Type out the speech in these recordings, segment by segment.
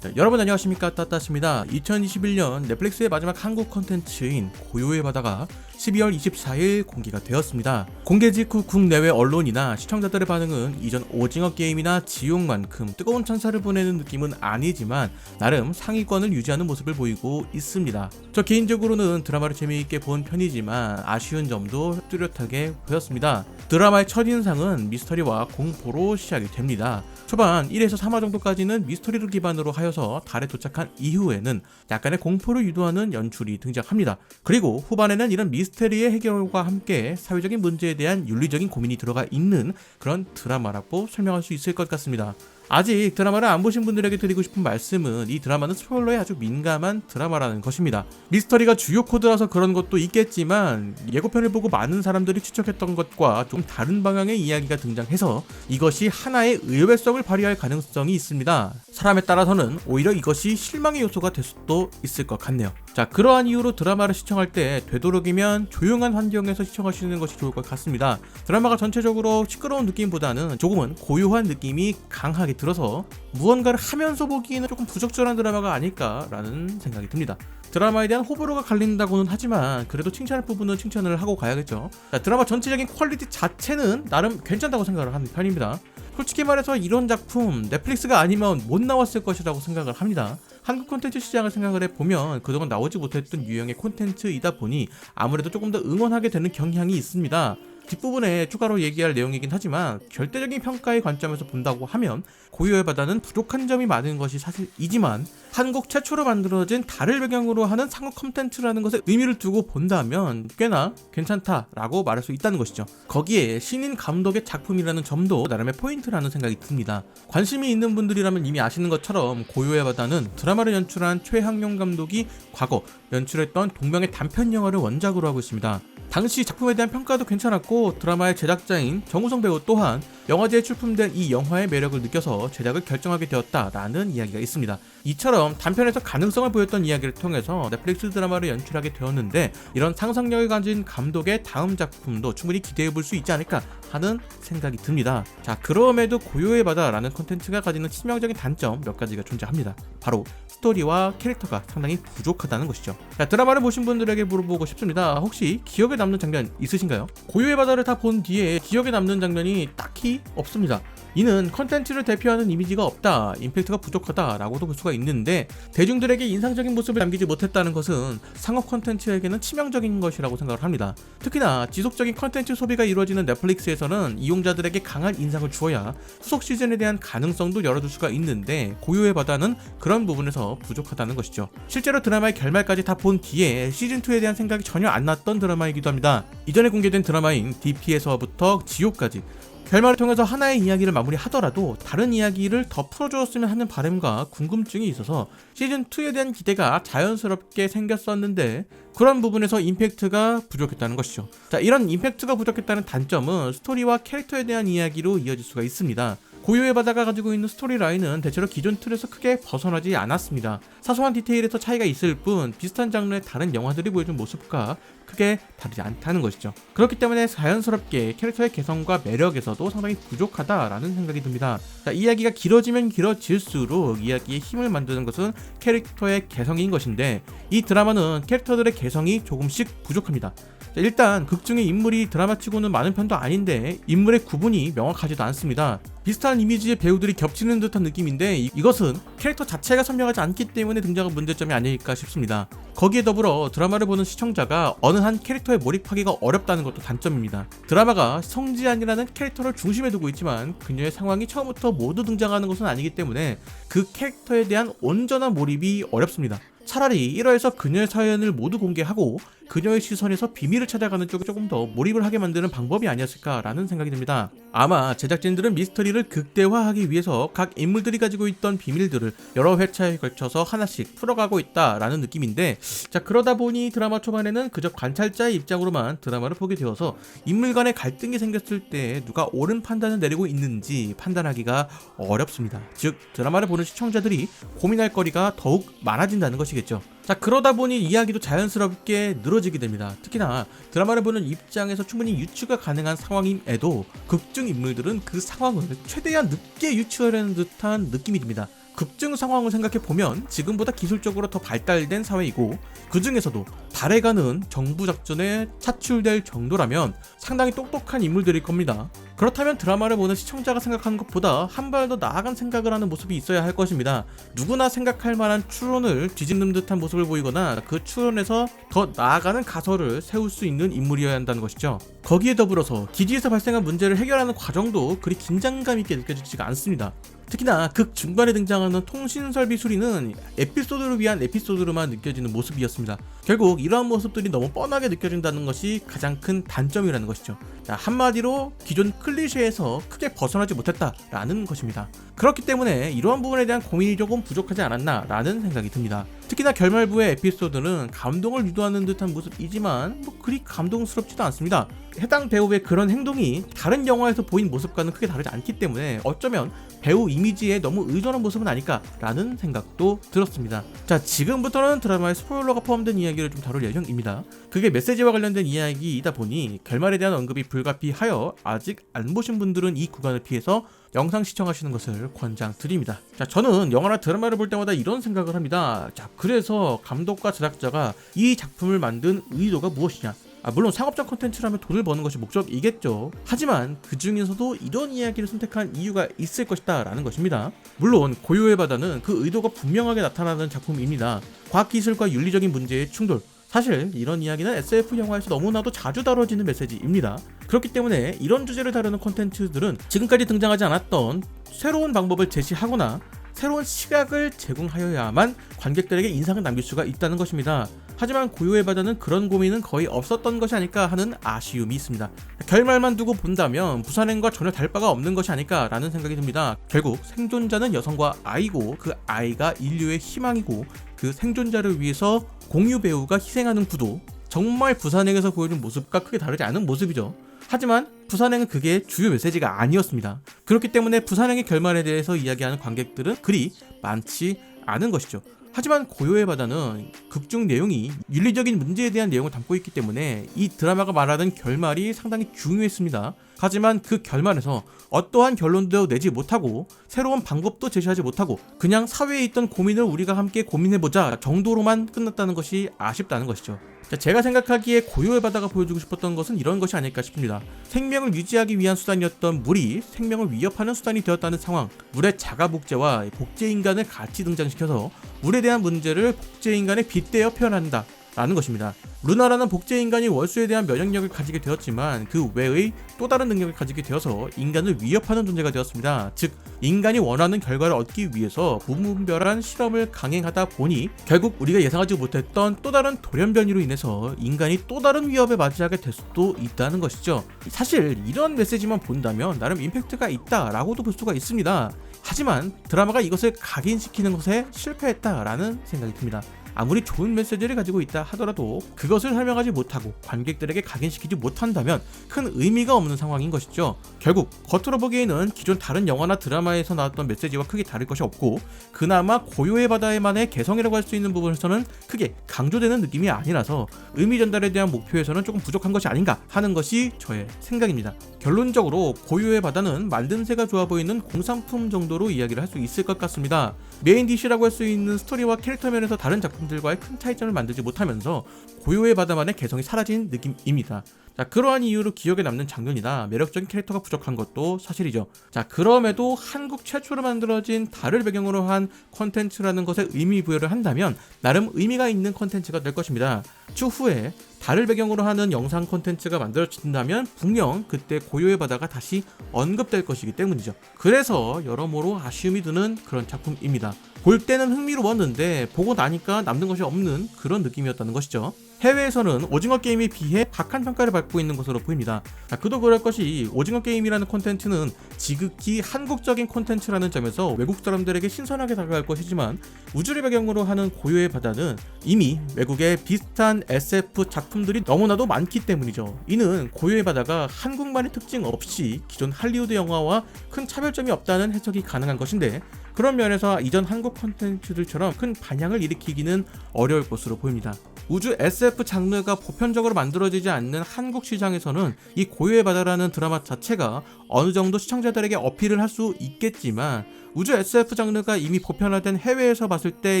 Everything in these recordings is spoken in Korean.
자, 여러분 안녕하십니까, 따따십니다. 2021년 넷플릭스의 마지막 한국 컨텐츠인 고요의 바다가 12월 24일 공개가 되었습니다. 공개 직후 국내외 언론이나 시청자들의 반응은 이전 오징어 게임이나 지옥만큼 뜨거운 찬사를 보내는 느낌은 아니지만 나름 상위권을 유지하는 모습을 보이고 있습니다. 저 개인적으로는 드라마를 재미있게 본 편이지만 아쉬운 점도 뚜렷하게 보였습니다. 드라마의 첫인상은 미스터리와 공포로 시작이 됩니다. 초반 1에서 3화 정도까지는 미스터리를 기반으로 하여서 달에 도착한 이후에는 약간의 공포를 유도하는 연출이 등장합니다. 그리고 후반에는 이런 미스터리의 해결과 함께 사회적인 문제에 대한 윤리적인 고민이 들어가 있는 그런 드라마라고 설명할 수 있을 것 같습니다. 아직 드라마를 안 보신 분들에게 드리고 싶은 말씀은 이 드라마는 스포일러에 아주 민감한 드라마라는 것입니다. 미스터리가 주요 코드라서 그런 것도 있겠지만 예고편을 보고 많은 사람들이 추측했던 것과 좀 다른 방향의 이야기가 등장해서 이것이 하나의 의외성을 발휘할 가능성이 있습니다. 사람에 따라서는 오히려 이것이 실망의 요소가 될 수도 있을 것 같네요. 자, 그러한 이유로 드라마를 시청할 때 되도록이면 조용한 환경에서 시청하시는 것이 좋을 것 같습니다. 드라마가 전체적으로 시끄러운 느낌보다는 조금은 고요한 느낌이 강하게 들어서 무언가를 하면서 보기에는 조금 부적절한 드라마가 아닐까라는 생각이 듭니다. 드라마에 대한 호불호가 갈린다고는 하지만 그래도 칭찬할 부분은 칭찬을 하고 가야겠죠. 자, 드라마 전체적인 퀄리티 자체는 나름 괜찮다고 생각을 하는 편입니다. 솔직히 말해서 이런 작품 넷플릭스가 아니면 못 나왔을 것이라고 생각을 합니다. 한국 콘텐츠 시장을 생각을 해보면 그동안 나오지 못했던 유형의 콘텐츠이다 보니 아무래도 조금 더 응원하게 되는 경향이 있습니다. 뒷부분에 추가로 얘기할 내용이긴 하지만 절대적인 평가의 관점에서 본다고 하면 고요의 바다는 부족한 점이 많은 것이 사실이지만 한국 최초로 만들어진 달을 배경으로 하는 상업 콘텐츠라는 것에 의미를 두고 본다면 꽤나 괜찮다라고 말할 수 있다는 것이죠. 거기에 신인 감독의 작품이라는 점도 나름의 포인트라는 생각이 듭니다. 관심이 있는 분들이라면 이미 아시는 것처럼 고요의 바다는 드라마를 연출한 최항용 감독이 과거 연출했던 동명의 단편 영화를 원작으로 하고 있습니다. 당시 작품에 대한 평가도 괜찮았고 드라마의 제작자인 정우성 배우 또한 영화제에 출품된 이 영화의 매력을 느껴서 제작을 결정하게 되었다라는 이야기가 있습니다. 이처럼 단편에서 가능성을 보였던 이야기를 통해서 넷플릭스 드라마를 연출하게 되었는데 이런 상상력을 가진 감독의 다음 작품도 충분히 기대해 볼 수 있지 않을까 하는 생각이 듭니다. 자, 그럼에도 고요의 바다라는 콘텐츠가 가지는 치명적인 단점 몇 가지가 존재합니다. 바로 스토리와 캐릭터가 상당히 부족하다는 것이죠. 자, 드라마를 보신 분들에게 물어보고 싶습니다. 혹시 기억에 남는 장면 있으신가요? 고요의 바다를 다 본 뒤에 기억에 남는 장면이 딱히 없습니다. 이는 컨텐츠를 대표하는 이미지가 없다, 임팩트가 부족하다 라고도 볼 수가 있는데 대중들에게 인상적인 모습을 남기지 못했다는 것은 상업 컨텐츠에게는 치명적인 것이라고 생각을 합니다. 특히나 지속적인 컨텐츠 소비가 이루어지는 넷플릭스에서는 이용자들에게 강한 인상을 주어야 후속 시즌에 대한 가능성도 열어줄 수가 있는데 고요의 바다는 그런 부분에서 부족하다는 것이죠. 실제로 드라마의 결말까지 다 본 뒤에 시즌2에 대한 생각이 전혀 안 났던 드라마이기도 합니다. 이전에 공개된 드라마인 DP에서부터 지옥까지 결말을 통해서 하나의 이야기를 마무리하더라도 다른 이야기를 더 풀어주었으면 하는 바람과 궁금증이 있어서 시즌2에 대한 기대가 자연스럽게 생겼었는데 그런 부분에서 임팩트가 부족했다는 것이죠. 자, 이런 임팩트가 부족했다는 단점은 스토리와 캐릭터에 대한 이야기로 이어질 수가 있습니다. 고요의 바다가 가지고 있는 스토리라인은 대체로 기존 틀에서 크게 벗어나지 않았습니다. 사소한 디테일에서 차이가 있을 뿐 비슷한 장르의 다른 영화들이 보여준 모습과 크게 다르지 않다는 것이죠. 그렇기 때문에 자연스럽게 캐릭터의 개성과 매력에서도 상당히 부족하다라는 생각이 듭니다. 자, 이야기가 길어지면 길어질수록 이야기의 힘을 만드는 것은 캐릭터의 개성인 것인데 이 드라마는 캐릭터들의 개성이 조금씩 부족합니다. 자, 일단 극중의 인물이 드라마치고는 많은 편도 아닌데 인물의 구분이 명확하지도 않습니다. 비슷한 이미지의 배우들이 겹치는 듯한 느낌인데 이것은 캐릭터 자체가 선명하지 않기 때문에 등장한 문제점이 아닐까 싶습니다. 거기에 더불어 드라마를 보는 시청자가 어느 한 캐릭터에 몰입하기가 어렵다는 것도 단점입니다. 드라마가 성지안이라는 캐릭터를 중심에 두고 있지만 그녀의 상황이 처음부터 모두 등장하는 것은 아니기 때문에 그 캐릭터에 대한 온전한 몰입이 어렵습니다. 차라리 1화에서 그녀의 사연을 모두 공개하고 그녀의 시선에서 비밀을 찾아가는 쪽에 조금 더 몰입을 하게 만드는 방법이 아니었을까라는 생각이 듭니다. 아마 제작진들은 미스터리를 극대화하기 위해서 각 인물들이 가지고 있던 비밀들을 여러 회차에 걸쳐서 하나씩 풀어가고 있다라는 느낌인데 자, 그러다 보니 드라마 초반에는 그저 관찰자의 입장으로만 드라마를 보게 되어서 인물 간의 갈등이 생겼을 때 누가 옳은 판단을 내리고 있는지 판단하기가 어렵습니다. 즉 드라마를 보는 시청자들이 고민할 거리가 더욱 많아진다는 것이겠죠. 자, 그러다 보니 이야기도 자연스럽게 늘어지게 됩니다. 특히나 드라마를 보는 입장에서 충분히 유추가 가능한 상황임에도 극중 인물들은 그 상황을 최대한 늦게 유추하려는 듯한 느낌이 듭니다. 급증 상황을 생각해보면 지금보다 기술적으로 더 발달된 사회이고, 그 중에서도 달에 가는 정부 작전에 차출될 정도라면 상당히 똑똑한 인물들일 겁니다. 그렇다면 드라마를 보는 시청자가 생각하는 것보다 한 발 더 나아간 생각을 하는 모습이 있어야 할 것입니다. 누구나 생각할 만한 추론을 뒤집는 듯한 모습을 보이거나 그 추론에서 더 나아가는 가설을 세울 수 있는 인물이어야 한다는 것이죠. 거기에 더불어서 기지에서 발생한 문제를 해결하는 과정도 그리 긴장감 있게 느껴지지가 않습니다. 특히나 극 중반에 등장하는 통신설비 수리는 에피소드를 위한 에피소드로만 느껴지는 모습이었습니다. 결국 이러한 모습들이 너무 뻔하게 느껴진다는 것이 가장 큰 단점이라는 것이죠. 한마디로 기존 클리셰에서 크게 벗어나지 못했다라는 것입니다. 그렇기 때문에 이러한 부분에 대한 고민이 조금 부족하지 않았나라는 생각이 듭니다. 특히나 결말부의 에피소드는 감동을 유도하는 듯한 모습이지만 그리 감동스럽지도 않습니다. 해당 배우의 그런 행동이 다른 영화에서 보인 모습과는 크게 다르지 않기 때문에 어쩌면 배우 이미지에 너무 의존한 모습은 아닐까라는 생각도 들었습니다. 자, 지금부터는 드라마의 스포일러가 포함된 이야기를 좀 다룰 예정입니다. 그게 메시지와 관련된 이야기이다 보니 결말에 대한 언급이 불가피하여 아직 안 보신 분들은 이 구간을 피해서 영상 시청하시는 것을 권장드립니다. 자, 저는 영화나 드라마를 볼 때마다 이런 생각을 합니다. 자, 그래서 감독과 제작자가 이 작품을 만든 의도가 무엇이냐? 물론 상업적 콘텐츠라면 돈을 버는 것이 목적이겠죠. 하지만 그 중에서도 이런 이야기를 선택한 이유가 있을 것이다 라는 것입니다. 물론 고요의 바다는 그 의도가 분명하게 나타나는 작품입니다. 과학기술과 윤리적인 문제의 충돌, 사실 이런 이야기는 SF 영화에서 너무나도 자주 다뤄지는 메시지입니다. 그렇기 때문에 이런 주제를 다루는 콘텐츠들은 지금까지 등장하지 않았던 새로운 방법을 제시하거나 새로운 시각을 제공하여야만 관객들에게 인상을 남길 수가 있다는 것입니다. 하지만 고요의 바다는 그런 고민은 거의 없었던 것이 아닐까 하는 아쉬움이 있습니다. 결말만 두고 본다면 부산행과 전혀 다를 바가 없는 것이 아닐까라는 생각이 듭니다. 결국 생존자는 여성과 아이고 그 아이가 인류의 희망이고 그 생존자를 위해서 공유 배우가 희생하는 구도, 정말 부산행에서 보여준 모습과 크게 다르지 않은 모습이죠. 하지만 부산행은 그게 주요 메시지가 아니었습니다. 그렇기 때문에 부산행의 결말에 대해서 이야기하는 관객들은 그리 많지 않은 것이죠. 하지만 고요의 바다는 극중 내용이 윤리적인 문제에 대한 내용을 담고 있기 때문에 이 드라마가 말하는 결말이 상당히 중요했습니다. 하지만 그 결말에서 어떠한 결론도 내지 못하고 새로운 방법도 제시하지 못하고 그냥 사회에 있던 고민을 우리가 함께 고민해보자 정도로만 끝났다는 것이 아쉽다는 것이죠. 제가 생각하기에 고요의 바다가 보여주고 싶었던 것은 이런 것이 아닐까 싶습니다. 생명을 유지하기 위한 수단이었던 물이 생명을 위협하는 수단이 되었다는 상황, 물의 자가복제와 복제인간을 같이 등장시켜서 물에 대한 문제를 복제인간에 빗대어 표현한다 라는 것입니다. 루나라는 복제인간이 월수에 대한 면역력을 가지게 되었지만 그 외의 또 다른 능력을 가지게 되어서 인간을 위협하는 존재가 되었습니다. 즉 인간이 원하는 결과를 얻기 위해서 무분별한 실험을 강행하다 보니 결국 우리가 예상하지 못했던 또 다른 돌연변이로 인해서 인간이 또 다른 위협에 맞이하게 될 수도 있다는 것이죠. 사실 이런 메시지만 본다면 나름 임팩트가 있다라고도 볼 수가 있습니다. 하지만 드라마가 이것을 각인시키는 것에 실패했다라는 생각이 듭니다. 아무리 좋은 메시지를 가지고 있다 하더라도 그것을 설명하지 못하고 관객들에게 각인시키지 못한다면 큰 의미가 없는 상황인 것이죠. 결국 겉으로 보기에는 기존 다른 영화나 드라마에서 나왔던 메시지와 크게 다를 것이 없고 그나마 고요의 바다에만의 개성이라고 할 수 있는 부분에서는 크게 강조되는 느낌이 아니라서 의미 전달에 대한 목표에서는 조금 부족한 것이 아닌가 하는 것이 저의 생각입니다. 결론적으로 고요의 바다는 만듦새가 좋아 보이는 공상품 정도로 이야기를 할 수 있을 것 같습니다. 메인 DC라고 할 수 있는 스토리와 캐릭터 면에서 다른 작품들과의 큰 차이점을 만들지 못하면서 고요의 바다만의 개성이 사라진 느낌입니다. 자, 그러한 이유로 기억에 남는 장면이나 매력적인 캐릭터가 부족한 것도 사실이죠. 자, 그럼에도 한국 최초로 만들어진 달을 배경으로 한 콘텐츠라는 것에 의미 부여를 한다면 나름 의미가 있는 콘텐츠가 될 것입니다. 추후에 달을 배경으로 하는 영상 콘텐츠가 만들어진다면 분명 그때 고요의 바다가 다시 언급될 것이기 때문이죠. 그래서 여러모로 아쉬움이 드는 그런 작품입니다. 볼 때는 흥미로웠는데 보고 나니까 남는 것이 없는 그런 느낌이었다는 것이죠. 해외에서는 오징어 게임에 비해 박한 평가를 받고 있는 것으로 보입니다. 자, 그도 그럴 것이 오징어 게임이라는 콘텐츠는 지극히 한국적인 콘텐츠라는 점에서 외국 사람들에게 신선하게 다가갈 것이지만 우주를 배경으로 하는 고요의 바다는 이미 외국의 비슷한 SF 작품들이 너무나도 많기 때문이죠. 이는 고요의 바다가 한국만의 특징 없이 기존 할리우드 영화와 큰 차별점이 없다는 해석이 가능한 것인데 그런 면에서 이전 한국 콘텐츠들처럼 큰 반향을 일으키기는 어려울 것으로 보입니다. 우주 SF 장르가 보편적으로 만들어지지 않는 한국 시장에서는 이 고요의 바다라는 드라마 자체가 어느 정도 시청자들에게 어필을 할 수 있겠지만, 우주 SF 장르가 이미 보편화된 해외에서 봤을 때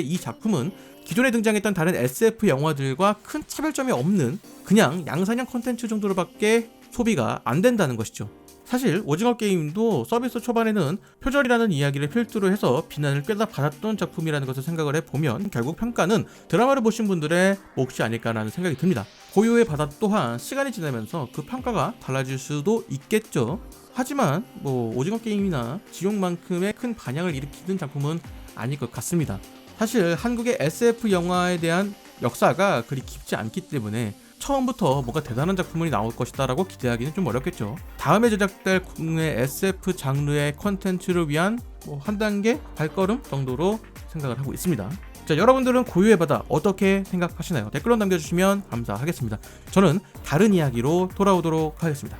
이 작품은 기존에 등장했던 다른 SF 영화들과 큰 차별점이 없는 그냥 양산형 콘텐츠 정도로밖에 소비가 안 된다는 것이죠. 사실 오징어 게임도 서비스 초반에는 표절이라는 이야기를 필두로 해서 비난을 꽤나 받았던 작품이라는 것을 생각을 해보면 결국 평가는 드라마를 보신 분들의 몫이 아닐까라는 생각이 듭니다. 고요의 바다 또한 시간이 지나면서 그 평가가 달라질 수도 있겠죠. 하지만 오징어 게임이나 지옥만큼의 큰 반향을 일으키는 작품은 아닐 것 같습니다. 사실 한국의 SF 영화에 대한 역사가 그리 깊지 않기 때문에 처음부터 뭔가 대단한 작품이 나올 것이다 라고 기대하기는 좀 어렵겠죠. 다음에 제작될 국내 SF 장르의 컨텐츠를 위한 한 단계 발걸음 정도로 생각을 하고 있습니다. 자, 여러분들은 고요의 바다 어떻게 생각하시나요? 댓글로 남겨주시면 감사하겠습니다. 저는 다른 이야기로 돌아오도록 하겠습니다.